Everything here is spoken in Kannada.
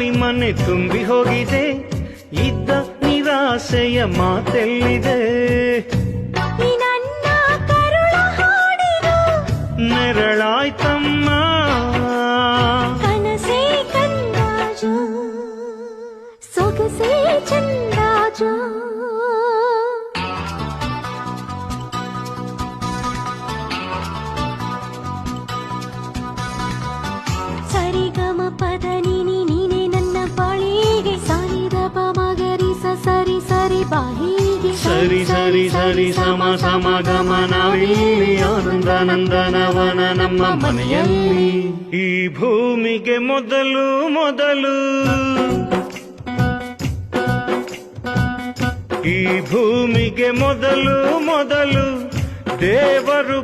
ಖಾಲಿ ಮನೆ ತುಂಬಿ ಹೋಗಿದೆ, ಇದ್ದ ನಿರಾಸೆಯ ಮಾತೆಲ್ಲಿದೆ. ನನ್ನ ಕರುಳ ಹಾಡಿದು ನೆರಳಾಯ್ತಮ್ಮ, ಕನಸೇ ಕಂದಾಜು, ಸೊಗಸೇ ಚಂದಾಜು. ಸರಿಗಮ ಪದ ನೀನೆ ನನ್ನ ಬಾಳಿಗೆ, ಸಾರಿದ ಪಮಗರಿ ಸರಿ ಸರಿ ಬಾಯಿಗೆ, ಸರಿ ಸರಿ ಸರಿ ಸಮ ಸಮ ಗಮನವಿಲ್ಲಿ, ಆನಂದ ನಂದನವನ ನಮ್ಮ ಮನೆಯಲ್ಲಿ. ಈ ಭೂಮಿಗೆ ಮೊದಲು ಮೊದಲು, ಈ ಭೂಮಿಗೆ ಮೊದಲು ಮೊದಲು ದೇವರು